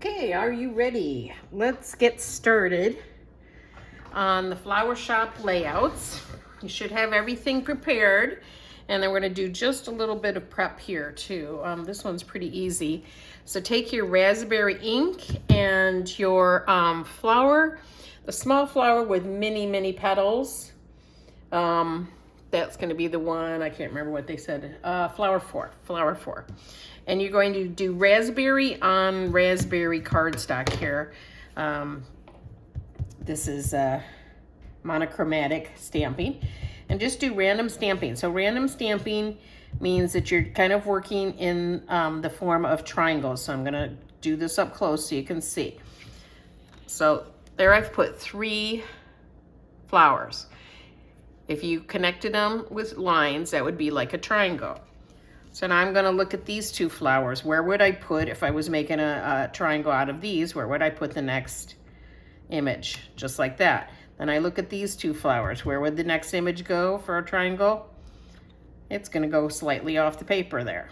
Okay, are you ready? Let's get started on the flower shop layouts. You should have everything prepared, and then we're going to do just a little bit of prep here too. This one's pretty easy. So take your raspberry ink and your flower, the small flower with many petals. That's going to be the one, I can't remember what they said, flower four. And you're going to do raspberry on raspberry cardstock here. This is monochromatic stamping. And just do random stamping. So random stamping means that you're kind of working in the form of triangles. So I'm going to do this up close so you can see. So there I've put 3 flowers. If you connected them with lines, that would be like a triangle. So now I'm going to look at these 2 flowers. Where would I put, if I was making a triangle out of these, where would I put the next image? Just like that. Then I look at these 2 flowers. Where would the next image go for a triangle? It's going to go slightly off the paper there.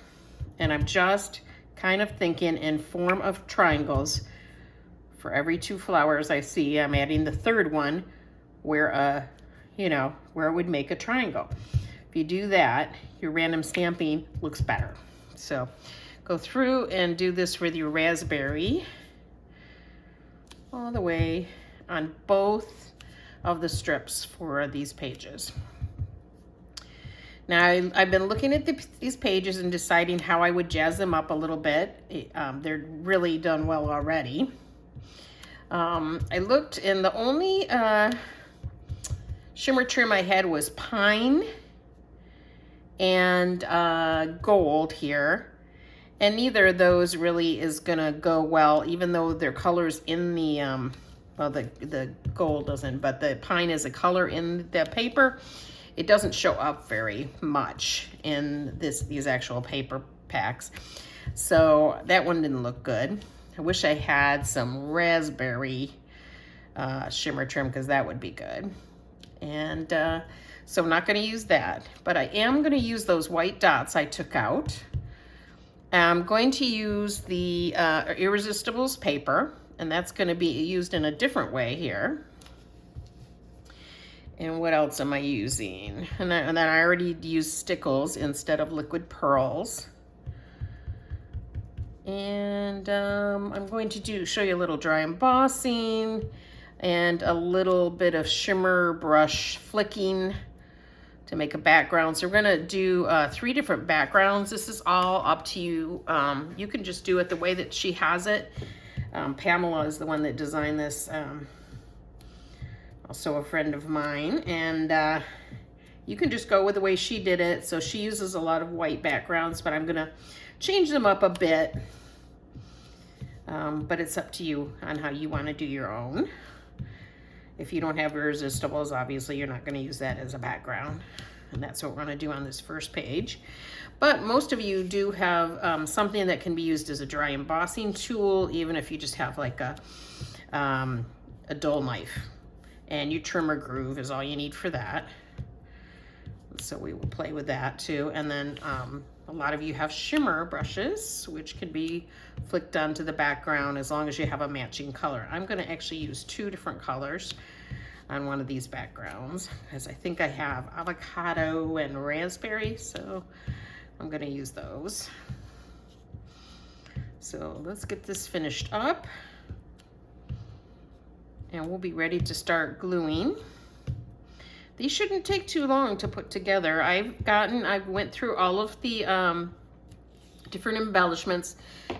And I'm just kind of thinking in form of triangles. For every 2 flowers I see, I'm adding the 3rd one where where it would make a triangle. If you do that, your random stamping looks better. So go through and do this with your raspberry all the way on both of the strips for these pages. Now I've been looking at these pages and deciding how I would jazz them up a little bit. They're really done well already. I looked, and the only shimmer trim I had was pine and gold here, and neither of those really is gonna go well, even though their colors in the well, the gold doesn't, but the pine is a color in the paper. It doesn't show up very much in these actual paper packs, so that one didn't look good. I wish I had some raspberry shimmer trim, because that would be good. And so I'm not going to use that, but I am going to use those white dots I took out. I'm going to use the Irresistibles paper, and that's going to be used in a different way here. And what else am I using? And then I already used stickles instead of liquid pearls. And I'm going to show you a little dry embossing and a little bit of shimmer brush flicking to make a background. So we're gonna do 3 different backgrounds. This is all up to you. You can just do it the way that she has it. Pamela is the one that designed this, also a friend of mine. And you can just go with the way she did it. So she uses a lot of white backgrounds, but I'm gonna change them up a bit. But it's up to you on how you wanna do your own. If you don't have Irresistibles, obviously you're not going to use that as a background. And that's what we're going to do on this first page. But most of you do have something that can be used as a dry embossing tool, even if you just have like a dull knife. And your trimmer groove is all you need for that. So we will play with that too. And then a lot of you have shimmer brushes, which can be flicked onto the background as long as you have a matching color. I'm going to actually use 2 different colors on one of these backgrounds, because I think I have avocado and raspberry, so I'm going to use those. So let's get this finished up, and we'll be ready to start gluing. These shouldn't take too long to put together. I went through all of the different embellishments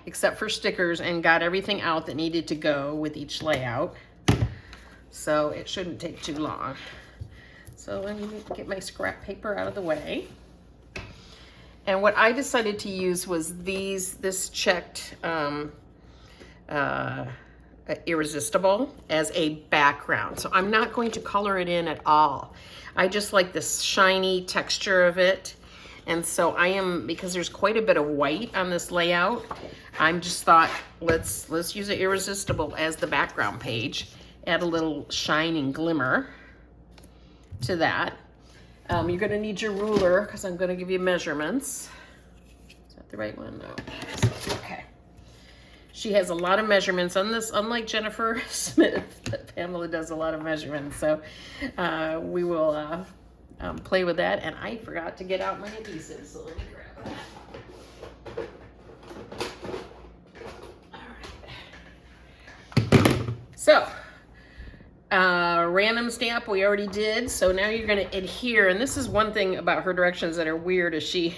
except for stickers and got everything out that needed to go with each layout. So it shouldn't take too long. So let me get my scrap paper out of the way. And what I decided to use was this checked Irresistible as a background. So I'm not going to color it in at all. I just like this shiny texture of it. And so because there's quite a bit of white on this layout, I'm just thought, let's use an Irresistible as the background page. Add a little shine and glimmer to that. You're gonna need your ruler, because I'm gonna give you measurements. Is that the right one? No. Okay. She has a lot of measurements on this, unlike Jennifer Smith. Pamela does a lot of measurements, so we will play with that. And I forgot to get out my adhesive, so let me grab that. So, random stamp we already did. So now you're going to adhere. And this is one thing about her directions that are weird is she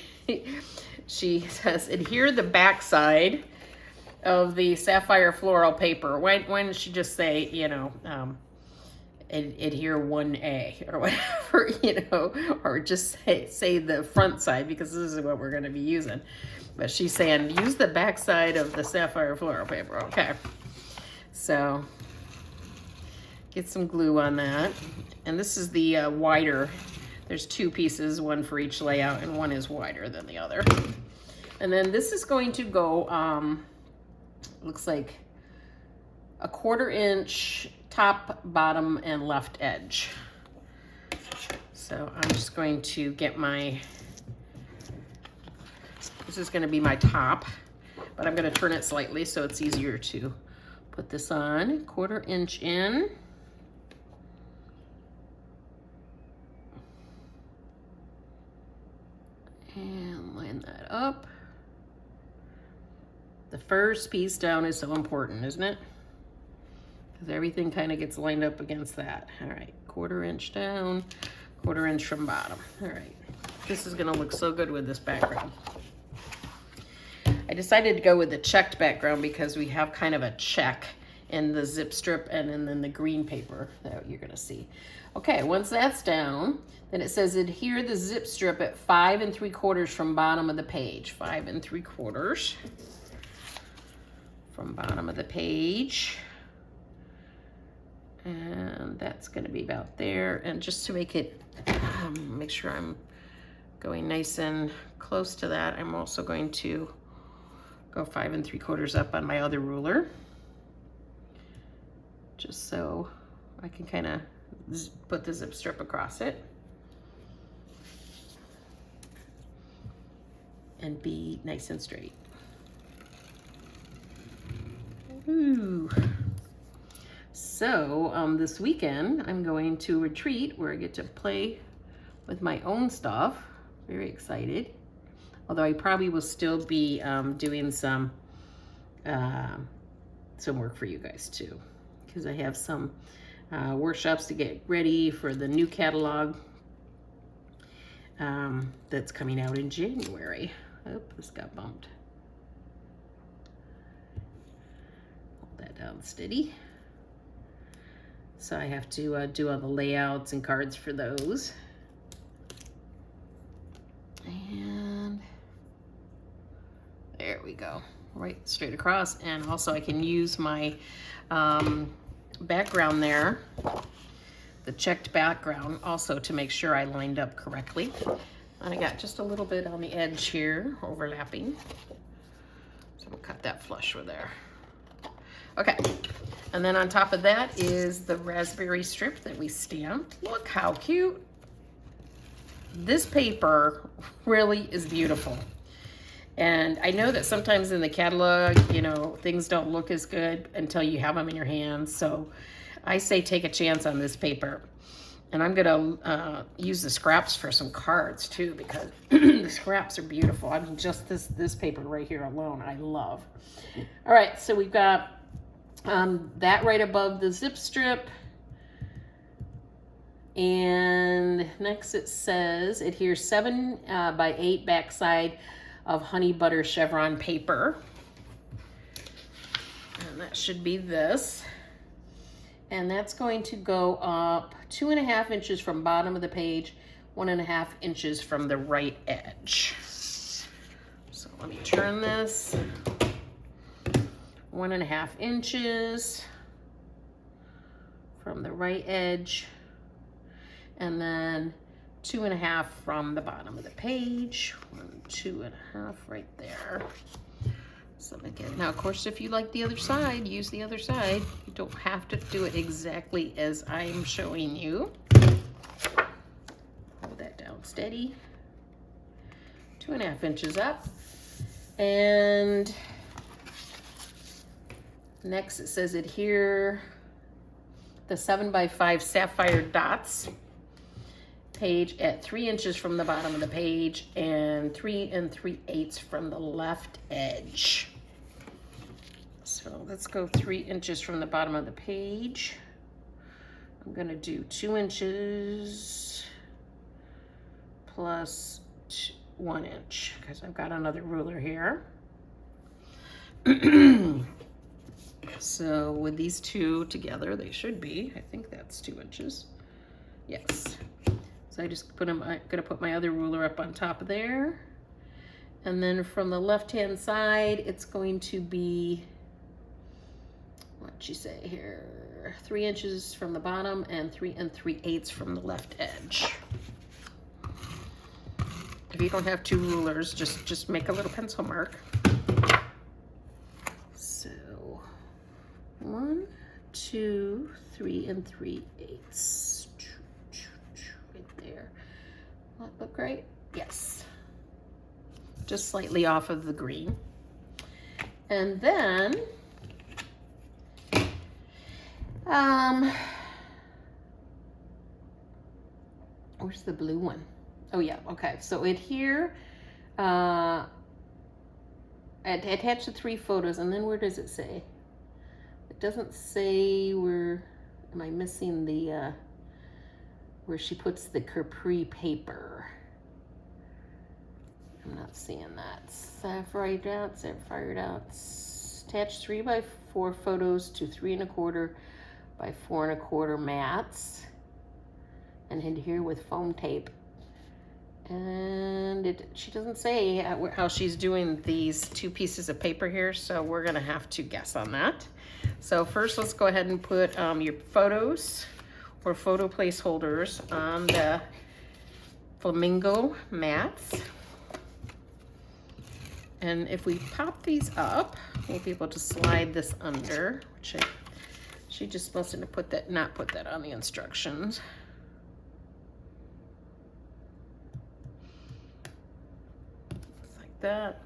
says adhere the backside of the sapphire floral paper. Why didn't she just say, you know, adhere 1A or whatever, you know, or just say the front side, because this is what we're going to be using. But she's saying use the backside of the sapphire floral paper. Okay. So get some glue on that. And this is the wider. There's two pieces, one for each layout, and one is wider than the other. And then this is going to go, looks like a 1/4 inch top, bottom, and left edge. So I'm just going to get this is going to be my top, but I'm going to turn it slightly so it's easier to put this on. 1/4 inch in. And line that up. The first piece down is so important, isn't it? Because everything kind of gets lined up against that. All right, 1/4 inch down, 1/4 inch from bottom. All right, this is gonna look so good with this background. I decided to go with the checked background because we have kind of a check in the zip strip and then the green paper that you're gonna see. Okay, once that's down, then it says adhere the zip strip at 5 3/4 from bottom of the page. 5 3/4 from bottom of the page. And that's gonna be about there. And just to make it, make sure I'm going nice and close to that, I'm also going to go 5 3/4 up on my other ruler. Just so I can kind of put the zip strip across it. And be nice and straight. Ooh. So this weekend I'm going to a retreat where I get to play with my own stuff. Very excited. Although I probably will still be doing some work for you guys too, because I have some workshops to get ready for the new catalog that's coming out in January. Oh, this got bumped. Hold that down steady. So I have to do all the layouts and cards for those. And there we go, right straight across. And also I can use my background there, the checked background, also to make sure I lined up correctly. And I got just a little bit on the edge here, overlapping. So we'll cut that flush with there. Okay, and then on top of that is the raspberry strip that we stamped. Look how cute. This paper really is beautiful. And I know that sometimes in the catalog, you know, things don't look as good until you have them in your hands. So I say take a chance on this paper. And I'm gonna use the scraps for some cards too, because the scraps are beautiful. I mean, just this paper right here alone, I love. All right, so we've got that right above the zip strip. And next it says adhere 7 by 8 backside of honey butter chevron paper. And that should be this. And that's going to go up 2.5 inches from bottom of the page, 1.5 inches from the right edge. So let me turn this. 1.5 inches from the right edge, and then 2.5 from the bottom of the page. 1, 2.5 right there. So again, now of course, if you like the other side, use the other side. You don't have to do it exactly as I'm showing you. Hold that down steady. 2.5 inches up, and Next it says adhere the 7x5 sapphire dots page at 3 inches from the bottom of the page and 3 3/8 from the left edge. So let's go 3 inches from the bottom of the page. I'm gonna do 2 inches plus 1 inch because I've got another ruler here. So with these two together, they should be, I think that's 2 inches. Yes. So I just put them, I'm gonna put my other ruler up on top of there. And then from the left-hand side, it's going to be, what'd you say here? 3 inches from the bottom and 3 3/8 from the left edge. If you don't have two rulers, just make a little pencil mark. So 1, 2, 3 3/8. Right there. Will that look right? Yes. Just slightly off of the green. And then where's the blue one? Oh yeah, okay. So adhere, attach the 3 photos, and then where does it say? It doesn't say where, am I missing the, where she puts the Capri paper? I'm not seeing that. Sapphire dots. Attach 3x4 photos to 3 1/4 by 4 1/4 mats and adhere with foam tape. And she doesn't say how she's doing these 2 pieces of paper here, so we're gonna have to guess on that. So first, let's go ahead and put your photos or photo placeholders on the flamingo mats. And if we pop these up, we'll be able to slide this under, which she just must have put that, not put that on the instructions. Like that.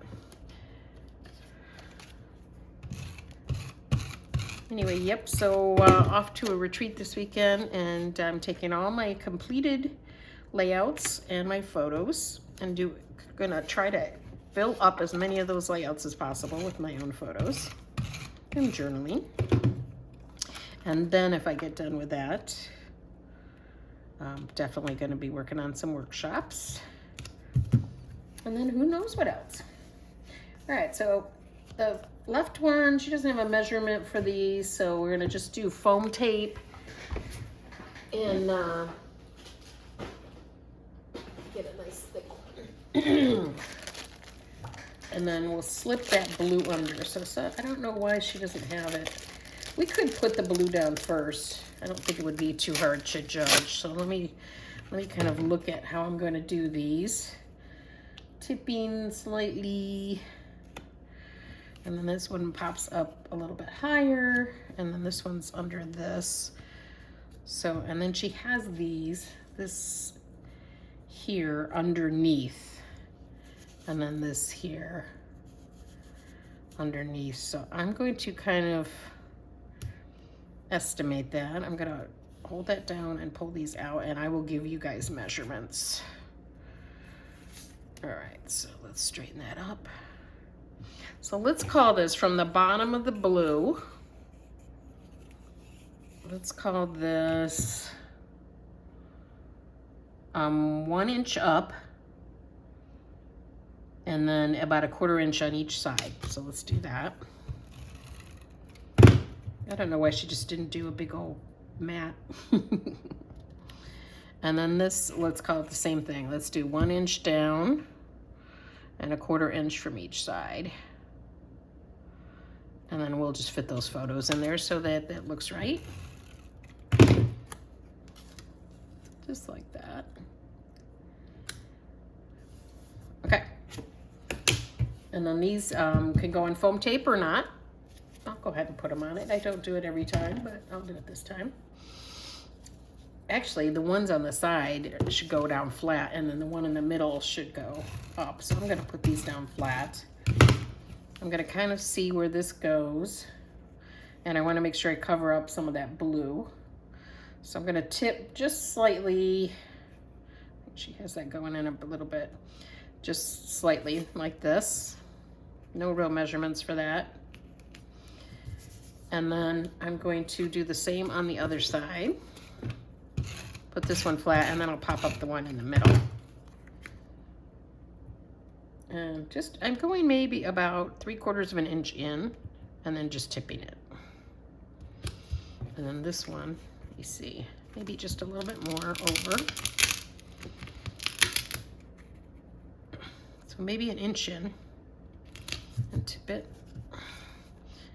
Anyway, yep, so off to a retreat this weekend, and I'm taking all my completed layouts and my photos and gonna try to fill up as many of those layouts as possible with my own photos and journaling. And then if I get done with that, I'm definitely gonna be working on some workshops. And then who knows what else. All right, so the left one, she doesn't have a measurement for these, so we're gonna just do foam tape and get a nice thick one. And then we'll slip that blue under. So I don't know why she doesn't have it. We could put the blue down first. I don't think it would be too hard to judge. So let me kind of look at how I'm going to do these. Tipping slightly. And then this one pops up a little bit higher. And then this one's under this. So, and then she has this here underneath. And then this here underneath. So I'm going to kind of estimate that. I'm gonna hold that down and pull these out, and I will give you guys measurements. All right, so let's straighten that up. So let's call this from the bottom of the blue. Let's call this 1 inch up. And then about a 1/4 inch on each side. So let's do that. I don't know why she just didn't do a big old mat. And then this, let's call it the same thing. Let's do 1 inch down and a 1/4 inch from each side. And then we'll just fit those photos in there so that that looks right. Just like that. Okay. And then these can go on foam tape or not. I'll go ahead and put them on it. I don't do it every time, but I'll do it this time. Actually, the ones on the side should go down flat, and then the one in the middle should go up. So I'm gonna put these down flat. I'm gonna kind of see where this goes. And I want to make sure I cover up some of that blue. So I'm going to tip just slightly. She has that going in a little bit. Just slightly like this. No real measurements for that. And then I'm going to do the same on the other side. Put this one flat, and then I'll pop up the one in the middle. And just, I'm going maybe about 3/4 of an inch in, and then just tipping it. And then this one, you see, maybe just a little bit more over. So maybe an inch in, and tip it.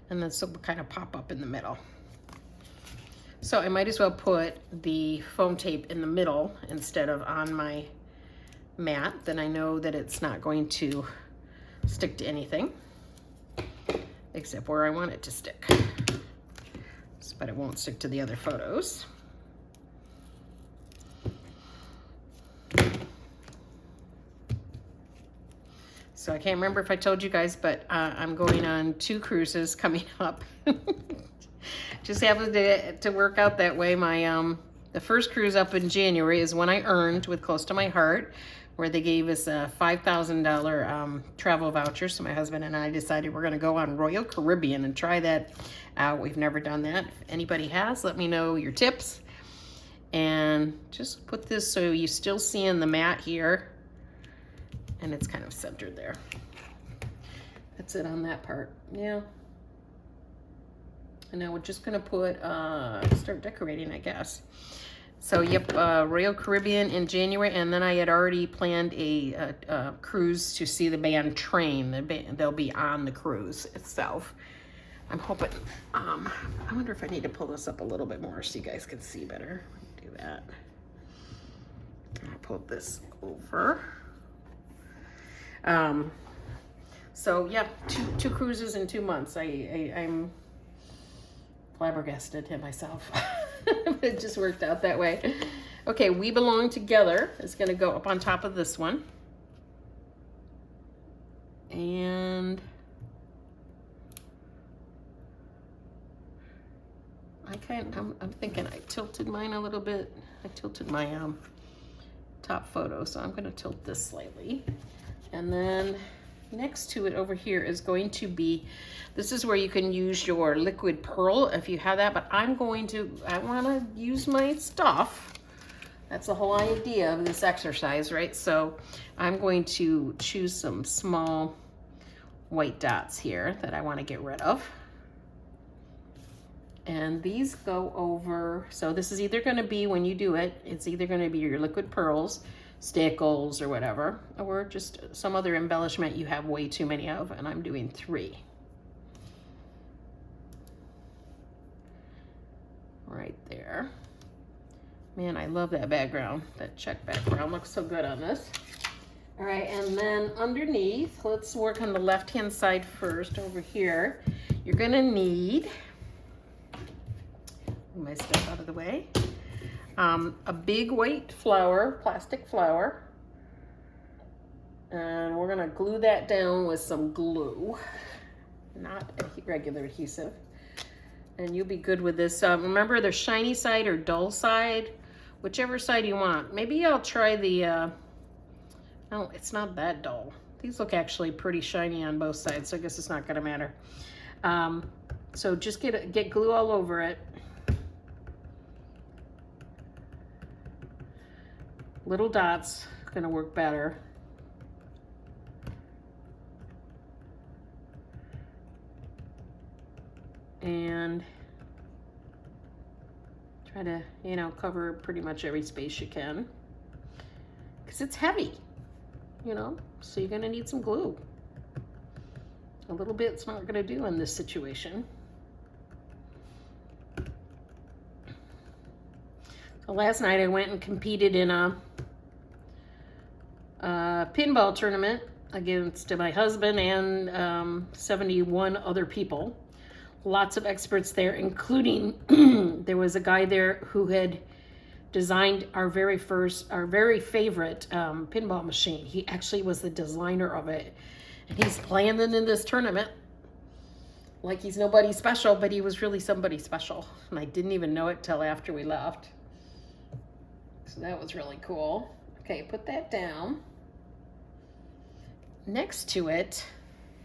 And then this will kind of pop up in the middle. So I might as well put the foam tape in the middle instead of on my mat, then I know that it's not going to stick to anything except where I want it to stick. But it won't stick to the other photos. So I can't remember if I told you guys, but I'm going on 2 cruises coming up. Just happened to work out that way. My the first cruise up in January is one I earned with Close to My Heart, where they gave us a $5,000 travel voucher. So my husband and I decided we're going to go on Royal Caribbean and try that out. We've never done that. If anybody has, let me know your tips. And just put this so you still see in the mat here, and it's kind of centered there. That's it on that part. Yeah. And now we're just gonna put, start decorating, I guess. So yep, Royal Caribbean in January, and then I had already planned a cruise to see the band Train. They'll be on the cruise itself. I'm hoping, I wonder if I need to pull this up a little bit more so you guys can see better. Do that. I'll pull this over. So yeah, two cruises in 2 months. I'm flabbergasted at myself. It just worked out that way. Okay, We Belong Together is going to go up on top of this one. And I'm thinking I tilted mine a little bit. I tilted my top photo, so I'm going to tilt this slightly. And then next to it over here is going to be, this is where you can use your liquid pearl if you have that, but I want to use my stuff. That's the whole idea of this exercise, right? So I'm going to choose some small white dots here that I want to get rid of. And these go over, so this is either going to be, when you do it, it's either going to be your liquid pearls, stickles or whatever, or just some other embellishment you have way too many of, and I'm doing 3. Right there. Man, I love that background. That check background looks so good on this. All right, and then underneath, let's work on the left-hand side first over here. You're gonna need, move my stuff out of the way, a big white flower, plastic flower, and we're gonna glue that down with some glue, not a regular adhesive, and you'll be good with this. Remember the shiny side or dull side, whichever side you want. Maybe I'll try the, no, it's not that dull. These look actually pretty shiny on both sides, so I guess it's not gonna matter. So just get glue all over it. Little dots gonna work better. And try to, cover pretty much every space you can. Because it's heavy, so you're gonna need some glue. A little bit's not gonna do in this situation. So last night I went and competed in a pinball tournament against my husband and 71 other people. Lots of experts there, including there was a guy there who had designed our very favorite pinball machine. He actually was the designer of it, and he's playing in this tournament. like he's nobody special, but he was really somebody special. And I didn't even know it till after we left. So that was really cool. Okay, put that down. Next to it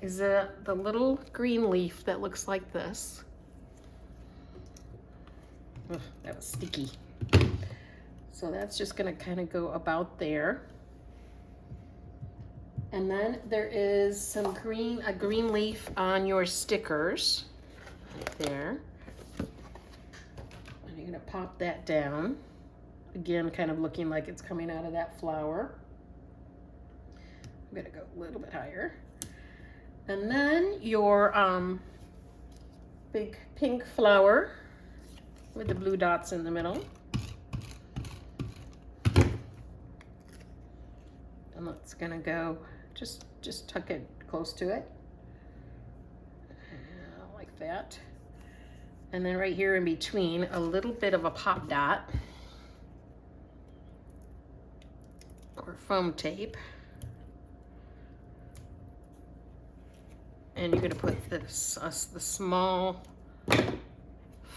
is the little green leaf that looks like this. Ugh, that was sticky. So that's just gonna kind of go about there. And then there is a green leaf on your stickers, right there. And you're gonna pop that down. Again, kind of looking like it's coming out of that flower. I'm gonna go a little bit higher. And then your big pink flower with the blue dots in the middle. And that's gonna go, just tuck it close to it. Like that. And then right here in between, a little bit of a pop dot or foam tape. And you're gonna put this, the small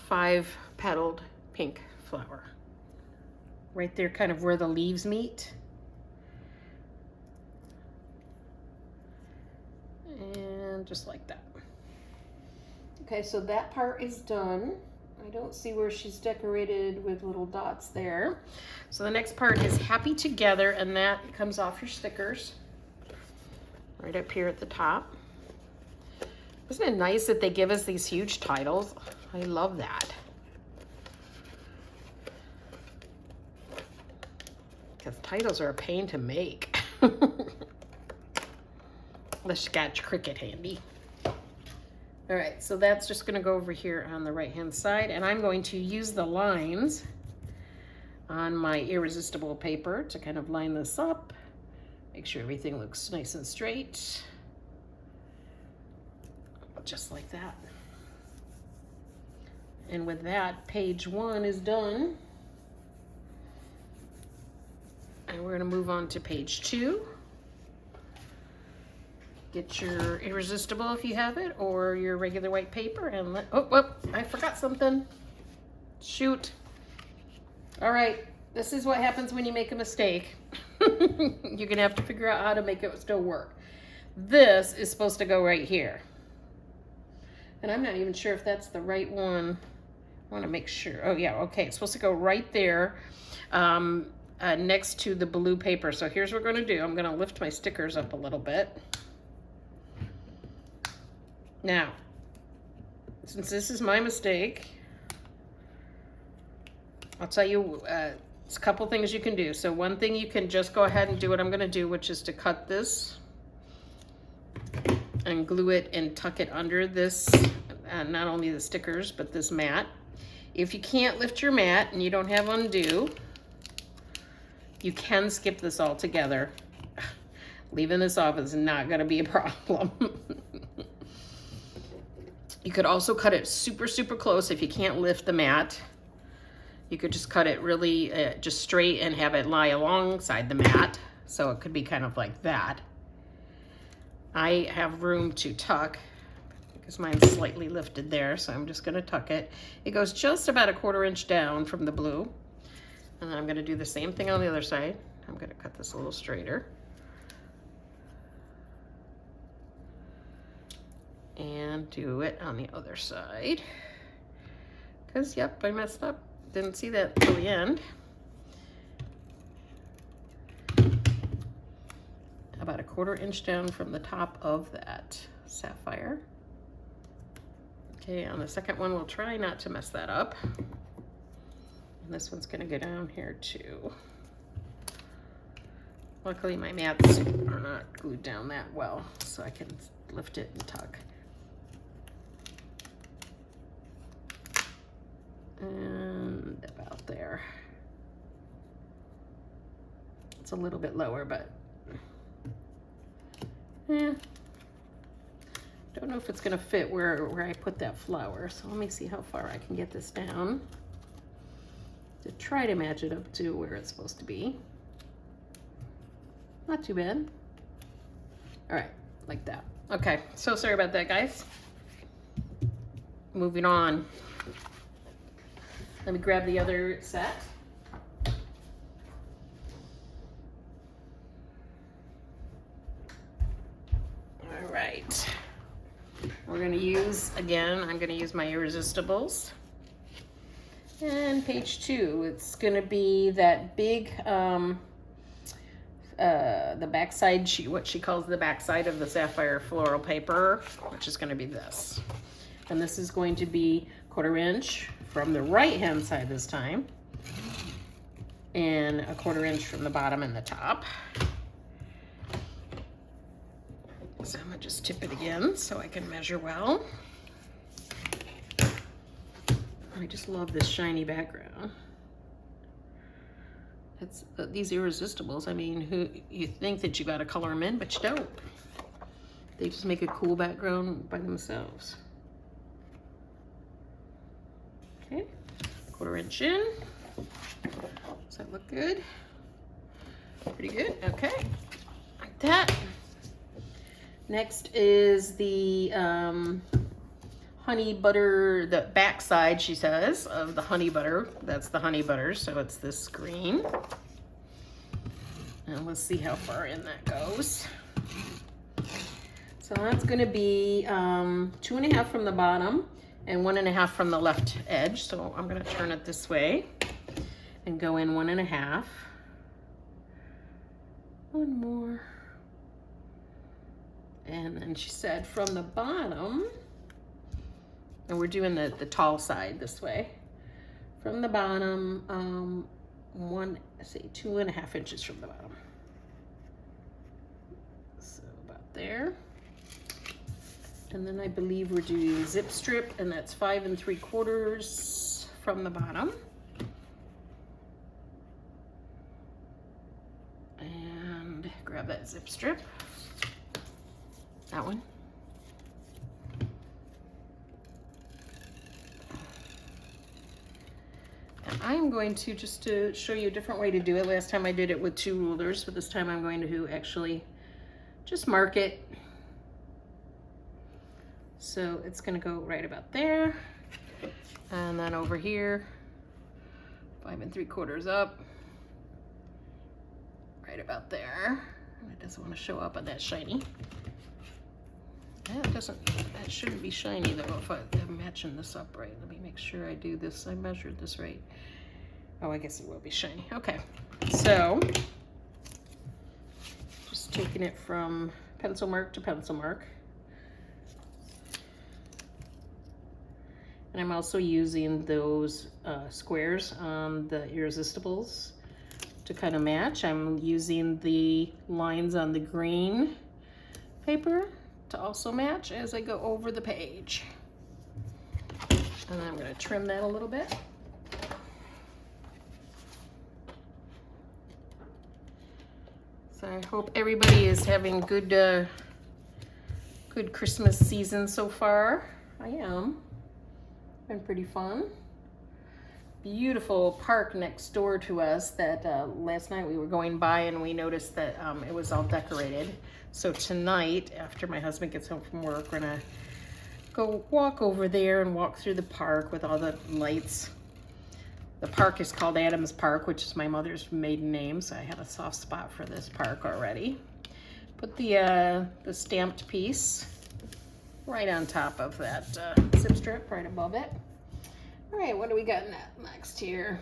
5-petaled pink flower. Right there, kind of where the leaves meet. And just like that. Okay, so that part is done. I don't see where she's decorated with little dots there. So the next part is Happy Together, and that comes off your stickers. Right up here at the top. Isn't it nice that they give us these huge titles? I love that. Because titles are a pain to make. Unless you got your Cricut handy. All right, so that's just gonna go over here on the right-hand side, and I'm going to use the lines on my irresistible paper to kind of line this up. Make sure everything looks nice and straight. Just like that. And with that, page 1 is done. And we're gonna move on to page 2. Get your irresistible if you have it, or your regular white paper, and oh, I forgot something. Shoot. All right, this is what happens when you make a mistake. You're gonna have to figure out how to make it still work. This is supposed to go right here. And I'm not even sure if that's the right one. I wanna make sure. Oh yeah, okay, it's supposed to go right there next to the blue paper. So here's what we're gonna do. I'm gonna lift my stickers up a little bit. Now, since this is my mistake, I'll tell you it's a couple things you can do. So one thing, you can just go ahead and do what I'm gonna do, which is to cut this and glue it and tuck it under this, not only the stickers, but this mat. If you can't lift your mat and you don't have undo, you can skip this altogether. Leaving this off is not gonna be a problem. You could also cut it super, super close if you can't lift the mat. You could just cut it really just straight and have it lie alongside the mat. So it could be kind of like that. I have room to tuck because mine's slightly lifted there, so I'm just gonna tuck it. It goes just about a 1/4 inch down from the blue. And then I'm gonna do the same thing on the other side. I'm gonna cut this a little straighter. And do it on the other side. Because, yep, I messed up. Didn't see that till the end. About a 1/4 inch down from the top of that sapphire. Okay, on the second one, we'll try not to mess that up. And this one's gonna go down here too. Luckily, my mats are not glued down that well, so I can lift it and tuck. And about there. It's a little bit lower, but don't know if it's gonna fit where I put that flower. So let me see how far I can get this down to try to match it up to where it's supposed to be. Not too bad. All right, like that. Okay, so sorry about that, guys. moving on. Let me grab the other set. All right. We're going to use, again, I'm going to use my Irresistibles. And page 2, it's going to be that big, the backside, what she calls the backside of the sapphire floral paper, which is going to be this. And this is going to be 1/4 inch from the right hand side this time, and 1/4 inch from the bottom and the top. So I'm going to just tip it again so I can measure well. I just love this shiny background. It's these Irresistibles. I mean, who you think that you got to color them in, but you don't. They just make a cool background by themselves. Okay, 1/4 inch in. Does that look good? Pretty good. Okay, like that. Next is the honey butter, the back side, she says, of the honey butter. That's the honey butter, so it's this green. And let's see how far in that goes. So that's going to be 2.5 from the bottom and 1.5 from the left edge. So I'm going to turn it this way and go in 1.5. One more. And then she said from the bottom, and we're doing the tall side this way. From the bottom, 2.5 inches from the bottom. So about there. And then I believe we're doing zip strip, and that's 5 3/4 from the bottom. And grab that zip strip. That one. And I'm going to, just to show you a different way to do it. Last time I did it with 2 rulers, but this time I'm going to actually just mark it. So it's going to go right about there. And then over here, 5 3/4 up. Right about there. And it doesn't want to show up on that shiny. That shouldn't be shiny though if I'm matching this up right. Let me make sure I do this. I measured this right. Oh, I guess it will be shiny. Okay, so just taking it from pencil mark to pencil mark. And I'm also using those squares on the Irresistibles to kind of match. I'm using the lines on the green paper to also match as I go over the page. And then I'm going to trim that a little bit. So I hope everybody is having good Christmas season so far. I am. Been pretty fun. Beautiful park next door to us that last night we were going by and we noticed that it was all decorated. So tonight, after my husband gets home from work, we're gonna go walk over there and walk through the park with all the lights. The park is called Adams Park, which is my mother's maiden name, so I have a soft spot for this park already. Put the stamped piece right on top of that zip strip, right above it. All right, what do we got next here?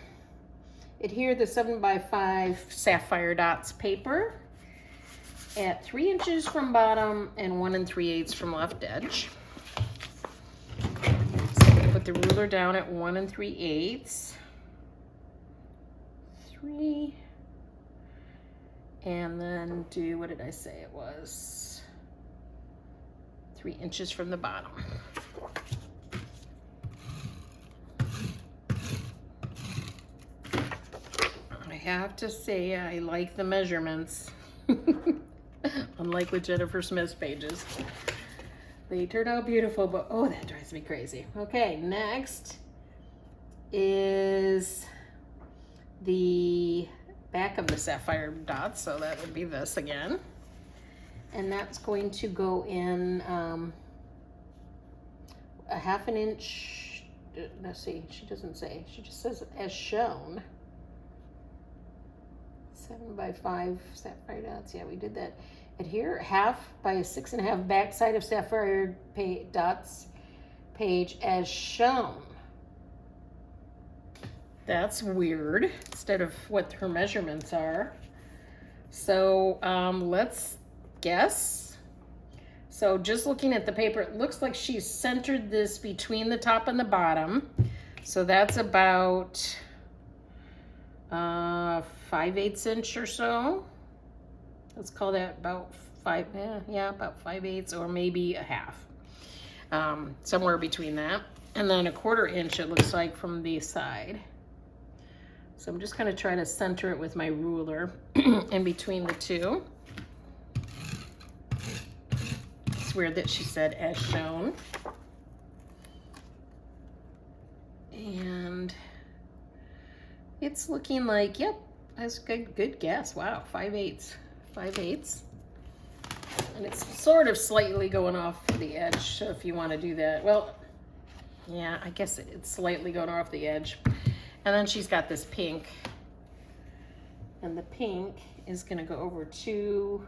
Adhere the 7x5 sapphire dots paper at 3 inches from bottom and 1 3/8 from left edge. So put the ruler down at 1 3/8. 3. And then do, what did I say it was? 3 inches from the bottom. I have to say I like the measurements. Unlike with Jennifer Smith's pages. They turn out beautiful, but oh, that drives me crazy. Okay, next is the back of the sapphire dots, so that would be this again. And that's going to go in a 1/2 inch. Let's see, she doesn't say. She just says as shown. 7 by 5 sapphire dots. Yeah, we did that. Adhere 1/2 by a 6.5 backside of sapphire dots page as shown. That's weird, instead of what her measurements are. So let's guess. So just looking at the paper, it looks like she's centered this between the top and the bottom. So that's about 5/8 inch or so. Let's call that about about 5/8 or maybe a 1/2. Somewhere between that. And then a 1/4 inch it looks like from the side. So I'm just gonna try to center it with my ruler in between the two. It's weird that she said as shown. And it's looking like, yep, that's good guess. Wow, 5/8. 5/8. And it's sort of slightly going off the edge, so if you want to do that. Well, yeah, I guess it's slightly going off the edge. And then she's got this pink. And the pink is going to go over to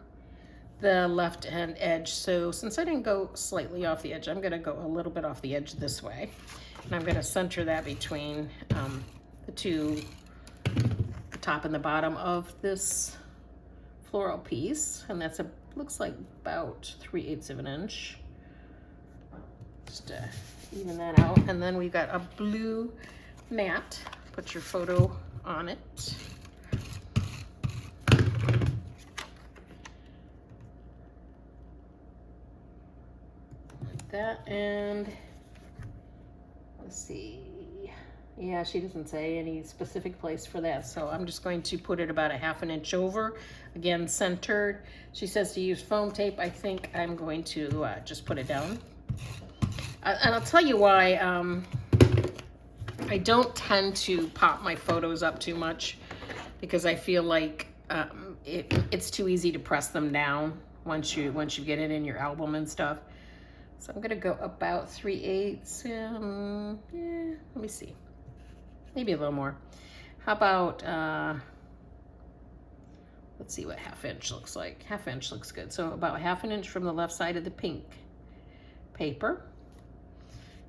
the left hand edge. So since I didn't go slightly off the edge, I'm going to go a little bit off the edge this way. And I'm going to center that between the two, the top and the bottom of this floral piece. And that's looks like about 3/8 of an inch. Just to even that out. And then we've got a blue mat. Put your photo on it. Like that. And let's see. Yeah, she doesn't say any specific place for that, so I'm just going to put it about a 1/2 inch over. Again, centered. She says to use foam tape. I think I'm going to just put it down. And I'll tell you why. I don't tend to pop my photos up too much because I feel like it's too easy to press them down once you get it in your album and stuff. So I'm gonna go about 3/8. Yeah, let me see. Maybe a little more. How about, let's see what 1/2 inch looks like. 1/2 inch looks good. So about 1/2 inch from the left side of the pink paper.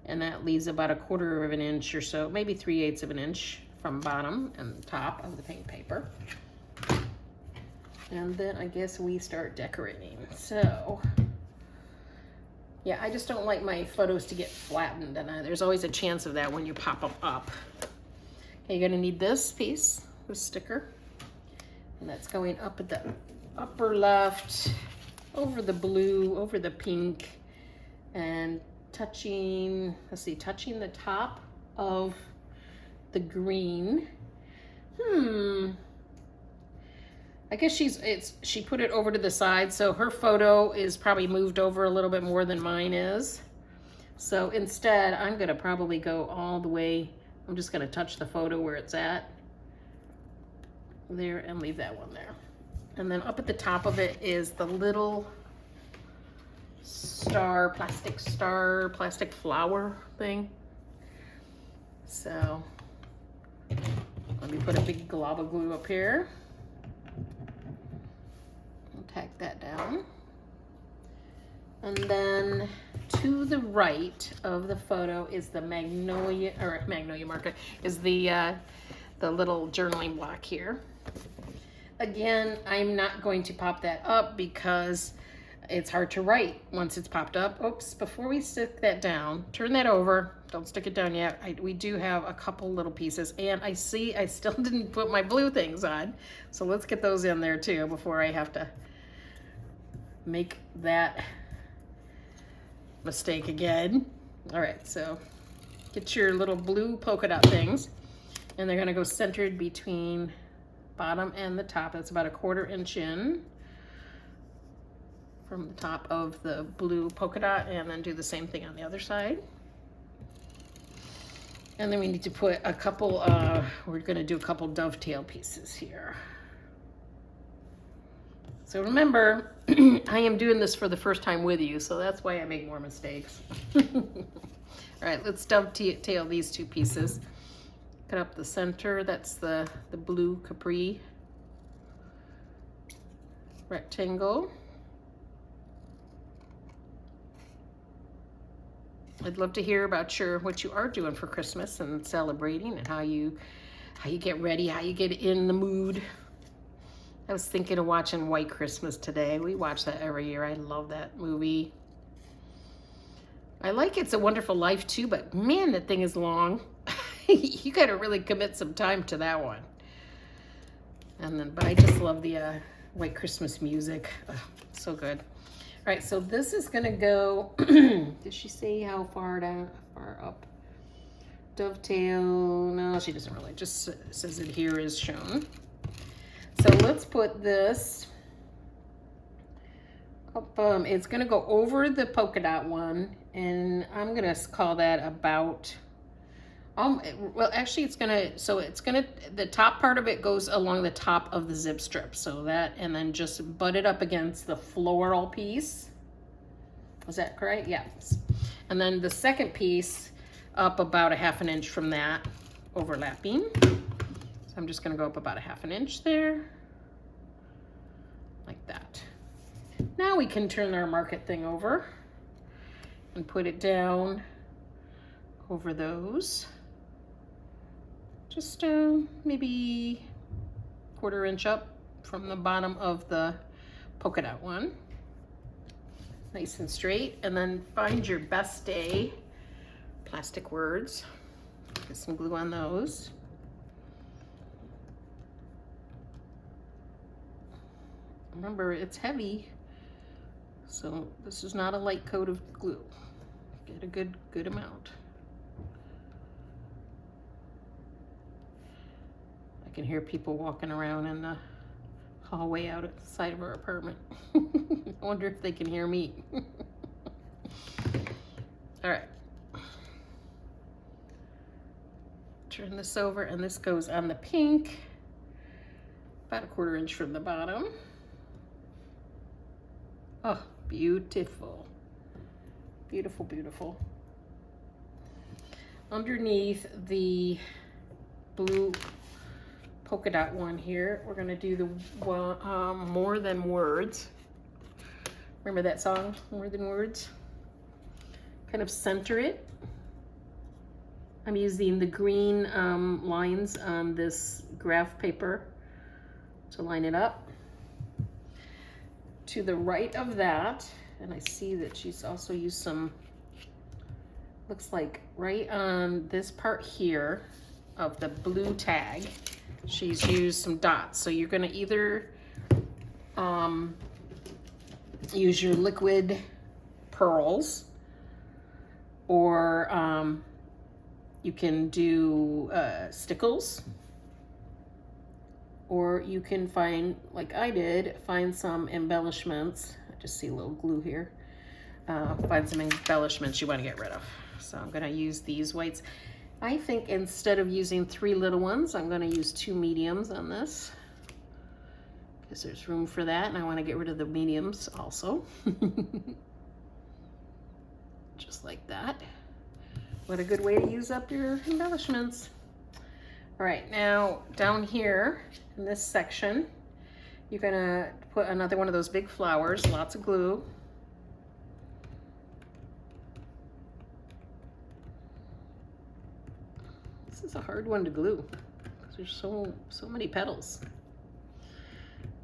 And that leaves about a 1/4 of an inch or so, maybe 3/8 of an inch from bottom and top of the pink paper. And then I guess we start decorating. So, yeah, I just don't like my photos to get flattened, and there's always a chance of that when you pop them up. Okay, you're gonna need this piece, this sticker, and that's going up at the upper left, over the blue, over the pink, and touching, let's see, touching the top of the green. I guess she put it over to the side, so her photo is probably moved over a little bit more than mine is. So instead, I'm gonna probably go all the way. I'm just gonna touch the photo where it's at there and leave that one there. And then up at the top of it is the little plastic flower thing. So let me put a big glob of glue up here. I'll tack that down. And then to the right of the photo is the magnolia marker, is the little journaling block here. Again, I'm not going to pop that up because it's hard to write once it's popped up. Oops, before we stick that down, turn that over. Don't stick it down yet. We do have a couple little pieces, and I see I still didn't put my blue things on. So let's get those in there too before I have to make that mistake again. All right, so get your little blue polka dot things, and they're gonna go centered between bottom and the top. That's about a 1/4 inch in from the top of the blue polka dot, and then do the same thing on the other side. And then we need to put a couple, we're gonna do a couple dovetail pieces here. So remember, I am doing this for the first time with you, so that's why I make more mistakes. All right, let's dovetail these two pieces. Cut up the center, that's the blue capri rectangle. I'd love to hear about what you are doing for Christmas and celebrating, and how you get ready, how you get in the mood. I was thinking of watching White Christmas today. We watch that every year. I love that movie. I like It's a Wonderful Life too, but man, that thing is long. You got to really commit some time to that one. But I just love the White Christmas music. Ugh, so good. All right, so this is gonna go, did she say how far down, far up? Dovetail, no, she doesn't really, just says it here is shown. So let's put this up, it's gonna go over the polka dot one, and I'm gonna call that about, well, actually the top part of it goes along the top of the zip strip. So that, and then just butt it up against the floral piece. Was that correct? Yes. And then the second piece up about a ½ inch from that, overlapping. So I'm just gonna go up about a ½ inch there, like that. Now we can turn our market thing over and put it down over those. Just maybe ½ inch up from the bottom of the polka dot one. Nice and straight. And then find your best day plastic words. Get some glue on those. Remember, it's heavy, so this is not a light coat of glue. Get a good amount. I can hear people walking around in the hallway out at the side of our apartment. I wonder if they can hear me. All right. Turn this over, and this goes on the pink, about a ½ inch from the bottom. Oh, beautiful. Beautiful, beautiful. Underneath the blue polka dot one here, we're gonna do the More Than Words. Remember that song, More Than Words? Kind of center it. I'm using the green lines on this graph paper to line it up. To the right of that, and I see that she's also used some, looks like right on this part here of the blue tag, she's used some dots. So you're gonna either use your liquid pearls, or you can do stickles, or you can find, like I did, find some embellishments. I just see a little glue here. Find some embellishments you want to get rid of. So I'm going to use these whites. I think instead of using 3 little ones, I'm going to use 2 mediums on this, because there's room for that, and I want to get rid of the mediums also. Just like that. What a good way to use up your embellishments. All right, now down here in this section, you're gonna put another one of those big flowers, lots of glue. This is a hard one to glue because there's so many petals.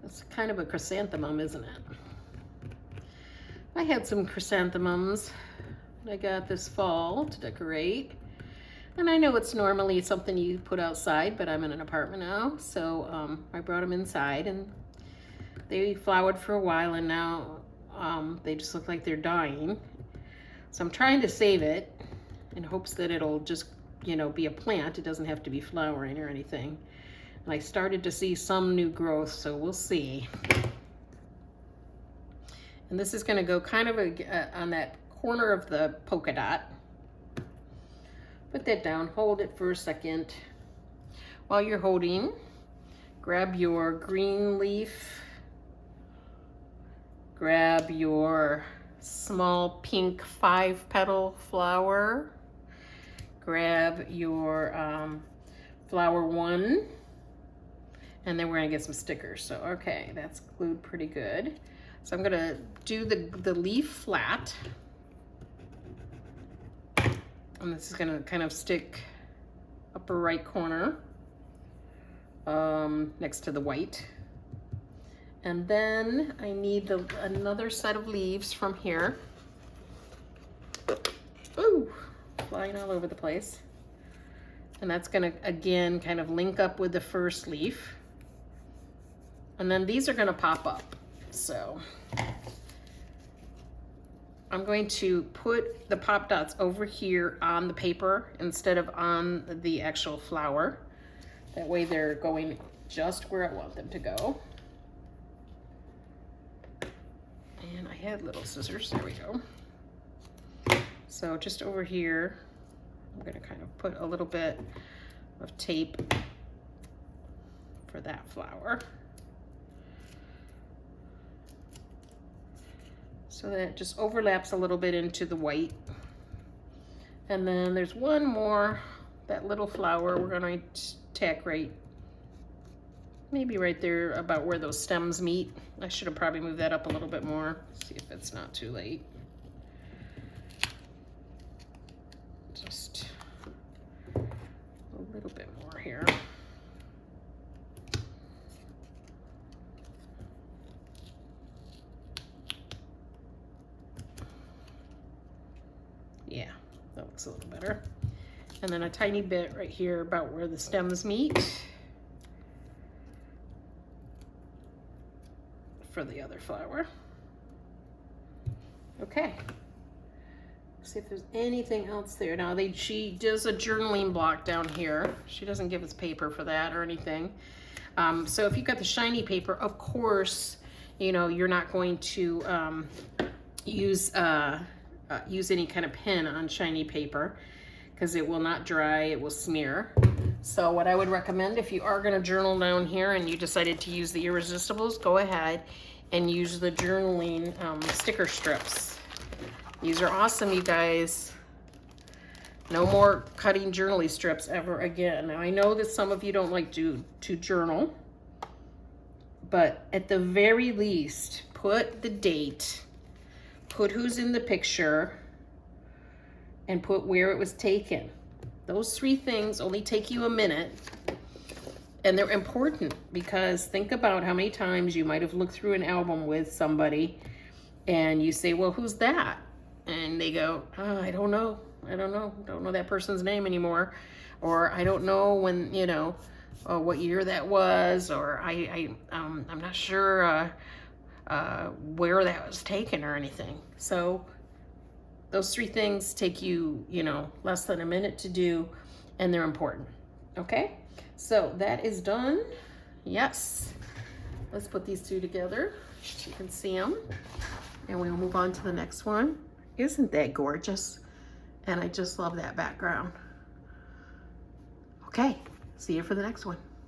It's kind of a chrysanthemum, isn't it? I had some chrysanthemums I got this fall to decorate. And I know it's normally something you put outside, but I'm in an apartment now, so I brought them inside, and they flowered for a while, and now they just look like they're dying. So I'm trying to save it in hopes that it'll just, you know, be a plant. It doesn't have to be flowering or anything. And I started to see some new growth, so we'll see. And this is going to go kind of on that corner of the polka dot. Put that down, hold it for a second. While you're holding, grab your green leaf, grab your small pink 5-petal flower, grab your flower 1, and then we're gonna get some stickers. So, okay, that's glued pretty good. So I'm gonna do the leaf flat. And this is gonna kind of stick upper right corner next to the white. And then I need another set of leaves from here. Ooh, flying all over the place. And that's gonna, again, kind of link up with the first leaf. And then these are gonna pop up. So I'm going to put the pop dots over here on the paper instead of on the actual flower. That way they're going just where I want them to go. And I had little scissors, there we go. So just over here, I'm gonna kind of put a little bit of tape for that flower. So that it just overlaps a little bit into the white. And then there's one more, that little flower we're gonna tack right, maybe right there about where those stems meet. I should have probably moved that up a little bit more. See if it's not too late. Just a little bit more here. Yeah, that looks a little better. And then a tiny bit right here about where the stems meet for the other flower. Okay. See if there's anything else there. Now she does a journaling block down here. She doesn't give us paper for that or anything. So if you've got the shiny paper, of course, you know, you're not going to use any kind of pen on shiny paper because it will not dry, it will smear. So what I would recommend, if you are gonna journal down here and you decided to use the Irresistibles, go ahead and use the journaling sticker strips. These are awesome, you guys. No more cutting journaling strips ever again. Now I know that some of you don't like to journal, but at the very least, put the date, put who's in the picture, and put where it was taken. Those 3 things only take you a minute, and they're important because think about how many times you might have looked through an album with somebody and you say, well, who's that? And they go, oh, I don't know that person's name anymore, or I don't know when, you know, what year that was, or I'm not sure where that was taken or anything. So those 3 things take you, you know, less than a minute to do, and they're important. Okay, so that is done. Yes, let's put these 2 together so you can see them, and we'll move on to the next one. Isn't that gorgeous? And I just love that background. Okay, see you for the next one.